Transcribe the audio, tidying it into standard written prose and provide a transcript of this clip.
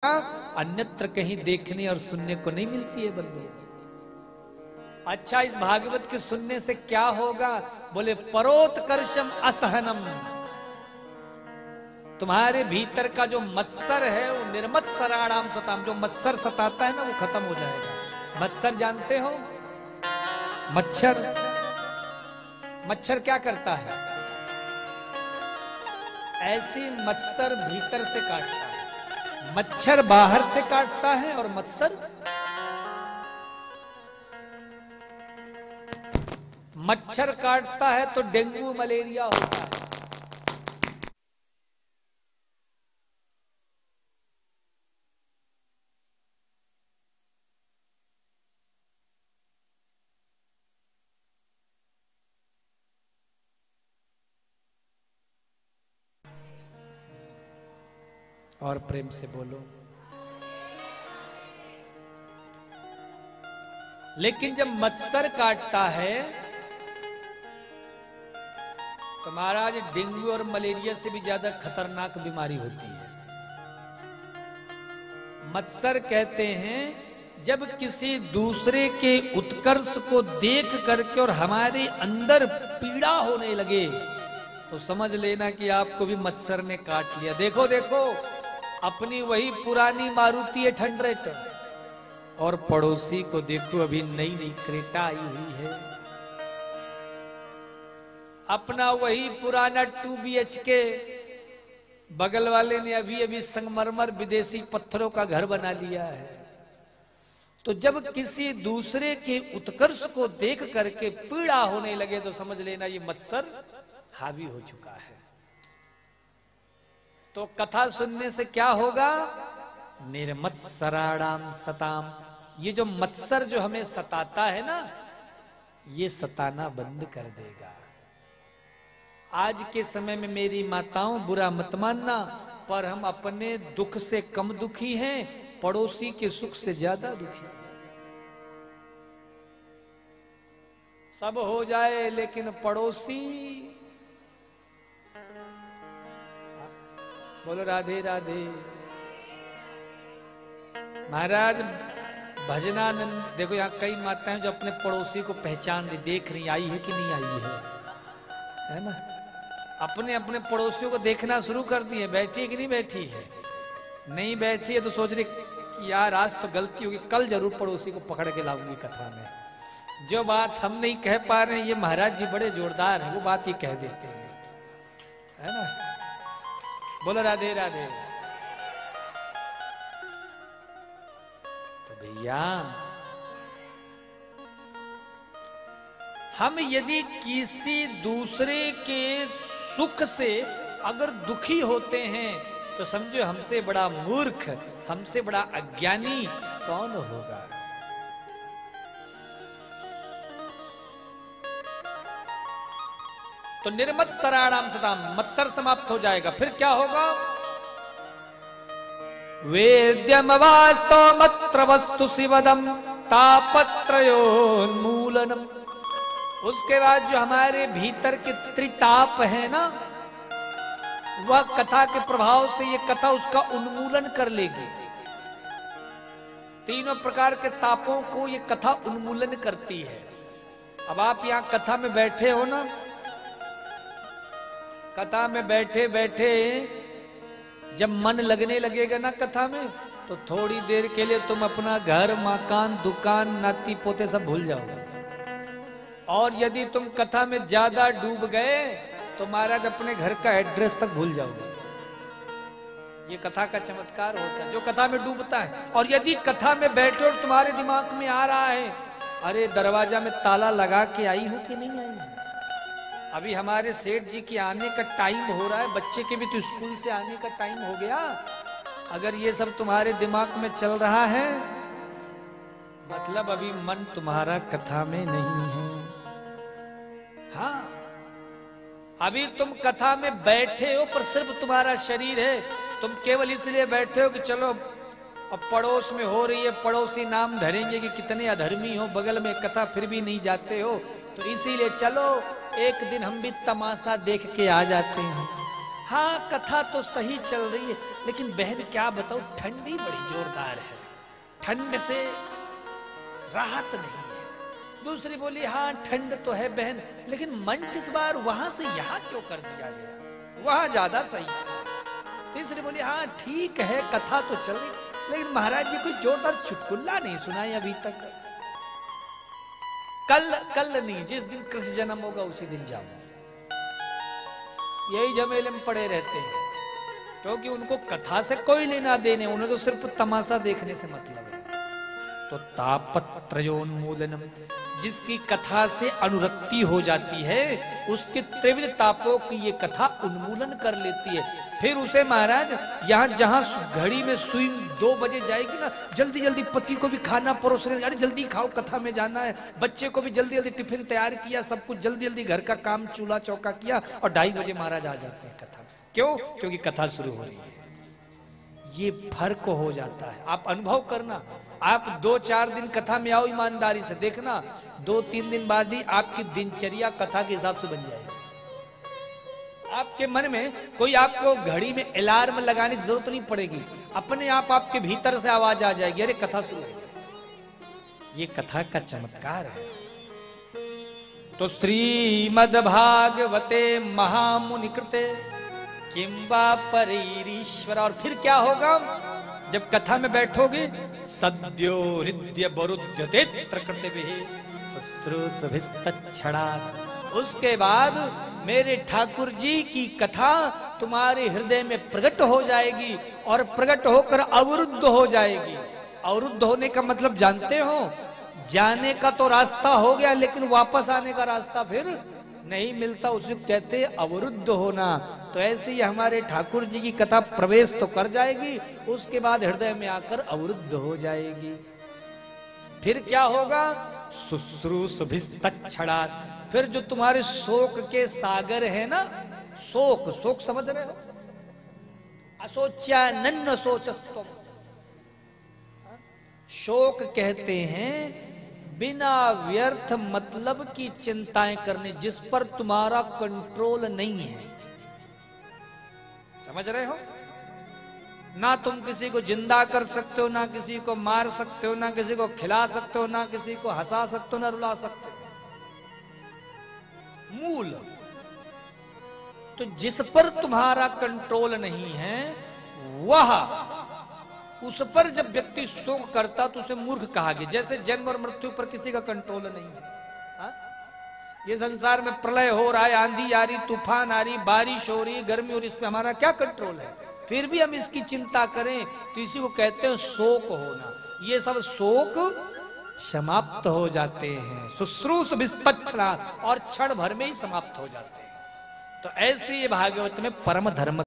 अन्यत्र कहीं देखने और सुनने को नहीं मिलती है बंधु। अच्छा, इस भागवत के सुनने से क्या होगा? बोले परोत्कर्षम असहनम, तुम्हारे भीतर का जो मत्सर है वो निर्मत्सराणाम सताम, जो मत्सर सताता है ना वो खत्म हो जाएगा। मत्सर जानते हो? मच्छर, मच्छर क्या करता है? ऐसी मत्सर भीतर से काटता है, मच्छर बाहर से काटता है और मत्सर मच्छर काटता है तो डेंगू मलेरिया होता है। और प्रेम से बोलो। लेकिन जब मत्सर काटता है तो महाराज डेंगू और मलेरिया से भी ज्यादा खतरनाक बीमारी होती है। मत्सर कहते हैं जब किसी दूसरे के उत्कर्ष को देख करके और हमारे अंदर पीड़ा होने लगे तो समझ लेना कि आपको भी मत्सर ने काट लिया। देखो देखो, अपनी वही पुरानी मारुति 800 और पड़ोसी को देखो अभी नई नई क्रेटा आई हुई है। अपना वही पुराना 2 BHK, बगल वाले ने अभी अभी संगमरमर विदेशी पत्थरों का घर बना लिया है। तो जब किसी दूसरे के उत्कर्ष को देख करके पीड़ा होने लगे तो समझ लेना ये मत्सर हावी हो चुका है। तो कथा सुनने से क्या होगा? निर्मत्सराणाम सताम, ये जो मत्सर जो हमें सताता है ना, ये सताना बंद कर देगा। आज के समय में मेरी माताओं बुरा मत मानना, पर हम अपने दुख से कम दुखी हैं, पड़ोसी के सुख से ज्यादा दुखी। सब हो जाए लेकिन पड़ोसी, बोलो राधे राधे। महाराज भजनानंद, देखो यहाँ कई माताएं जो अपने पड़ोसी को पहचान रही, देख रही आई है कि नहीं आई है ना? अपने अपने पड़ोसियों को देखना शुरू कर दिए, बैठी है कि नहीं बैठी है। नहीं बैठी है तो सोच रही कि यार आज तो गलती होगी, कल जरूर पड़ोसी को पकड़ के लाऊंगी कथा में। जो बात हम नहीं कह पा रहे हैं ये महाराज जी बड़े जोरदार हैं, वो बात ये कह देते हैं, है ना? बोलो राधे राधे। तो भैया हम यदि किसी दूसरे के सुख से अगर दुखी होते हैं तो समझो हमसे बड़ा मूर्ख, हमसे बड़ा अज्ञानी कौन होगा? तो निर्मत्सराणाम सताम, मत्सर समाप्त हो जाएगा। फिर क्या होगा? वेद्यम वास्तवमत्र वस्तु शिवदम तापत्रयोन्मूलनम। उसके बाद जो हमारे भीतर के त्रिताप है ना, वह कथा के प्रभाव से ये कथा उसका उन्मूलन कर लेगी। तीनों प्रकार के तापों को ये कथा उन्मूलन करती है। अब आप यहां कथा में बैठे हो ना, कथा में बैठे बैठे जब मन लगने लगेगा ना कथा में, तो थोड़ी देर के लिए तुम अपना घर, मकान, दुकान, नाती पोते सब भूल जाओगे। और यदि तुम कथा में ज्यादा डूब गए तो महाराज अपने घर का एड्रेस तक भूल जाओगे। ये कथा का चमत्कार होता है, जो कथा में डूबता है। और यदि कथा में बैठे और तुम्हारे दिमाग में आ रहा है, अरे दरवाजा में ताला लगा के आई हूं कि नहीं आई, अभी हमारे सेठ जी की आने का टाइम हो रहा है, बच्चे के भी तो स्कूल से आने का टाइम हो गया। अगर ये सब तुम्हारे दिमाग में चल रहा है मतलब अभी मन तुम्हारा कथा में नहीं है। हाँ, अभी तुम कथा में बैठे हो पर सिर्फ तुम्हारा शरीर है। तुम केवल इसलिए बैठे हो कि चलो अब पड़ोस में हो रही है, पड़ोसी नाम धरेंगे कि कितने अधर्मी हो, बगल में कथा फिर भी नहीं जाते हो, तो इसीलिए चलो एक दिन हम भी तमाशा देख के आ जाते हैं। हाँ कथा तो सही चल रही है, लेकिन बहन क्या बताओ, ठंडी बड़ी जोरदार है, ठंड से राहत नहीं है। दूसरी बोली हाँ ठंड तो है बहन, लेकिन मंच इस बार वहां से यहां क्यों कर दिया गया, वहां ज्यादा सही था। तीसरी बोली हाँ ठीक है कथा तो चल रही, लेकिन महाराज जी कोई जोरदार चुटकुला नहीं सुनाई अभी तक। कल नहीं, जिस दिन कृष्ण जन्म होगा उसी दिन जाओ। यही झमेले में पड़े रहते हैं, क्योंकि उनको कथा से कोई लेना देने, उन्हें तो सिर्फ तमाशा देखने से मतलब है। तो तापत्रयोन्मूलनम, जिसकी कथा से अनुरक्ति हो जाती है, उसके त्रिविध तापों की ये कथा उन्मूलन कर लेती है। फिर उसे महाराज यहाँ जहां घड़ी में सुई 2 बजे जाएगी ना, जल्दी जल्दी पति को भी खाना परोस रहे, अरे जल्दी खाओ कथा में जाना है, बच्चे को भी जल्दी जल्दी टिफिन तैयार किया, सब कुछ जल्दी जल्दी घर का काम चूल्हा चौका किया, और 2:30 बजे महाराज आ जाते हैं कथा। क्यों? क्योंकि कथा शुरू हो रही है। ये फर्क हो जाता है, आप अनुभव करना। आप 2-4 दिन कथा में आओ ईमानदारी से, देखना 2-3 दिन बाद ही आपकी दिनचर्या कथा के हिसाब से बन जाएगी। आपके मन में कोई आपको घड़ी में अलार्म लगाने की जरूरत नहीं पड़ेगी, अपने आप आपके भीतर से आवाज आ जाएगी, अरे कथा शुरू है। ये कथा का चमत्कार है। तो श्रीमद्भागवते महामुनिकृते किंबा परीरीश्वर, और फिर क्या होगा जब कथा में बैठोगे, सद्यो हृदय बरुध्यते शुश्रूषभिस्तच्छणात्, उसके बाद मेरे ठाकुर जी की कथा तुम्हारे हृदय में प्रकट हो जाएगी, और प्रकट होकर अवरुद्ध हो जाएगी। अवरुद्ध होने का मतलब जानते हो, जाने का तो रास्ता हो गया, लेकिन वापस आने का रास्ता फिर नहीं मिलता, उसे कहते अवरुद्ध होना। तो ऐसे ही हमारे ठाकुर जी की कथा प्रवेश तो कर जाएगी, उसके बाद हृदय में आकर अवरुद्ध हो जाएगी। फिर क्या होगा? शुश्रूषभिस्तच्छणात्, फिर जो तुम्हारे शोक के सागर है ना, शोक समझ रहे हो, अशोच्यानन्न शोचस्तुम, शोक कहते हैं बिना व्यर्थ मतलब की चिंताएं करने, जिस पर तुम्हारा कंट्रोल नहीं है। समझ रहे हो? ना तुम किसी को जिंदा कर सकते हो, ना किसी को मार सकते हो, ना किसी को खिला सकते हो, ना किसी को हंसा सकते हो, ना रुला सकते हो। मूल तो जिस पर तुम्हारा कंट्रोल नहीं है, वह उस पर जब व्यक्ति शोक करता तो उसे मूर्ख कहा गया। जैसे जन्म और मृत्यु पर किसी का कंट्रोल नहीं है। हा? ये संसार में प्रलय हो रहा है, आंधी आ रही, तूफान आ रही, बारिश हो रही, गर्मी हो रही, इस पे हमारा क्या कंट्रोल है? फिर भी हम इसकी चिंता करें तो इसी को कहते हैं शोक होना। ये सब शोक समाप्त हो जाते हैं, शुश्रूषभिस्तच्छणात्, और क्षण भर में ही समाप्त हो जाते हैं। तो ऐसे ये भागवत में परम धर्म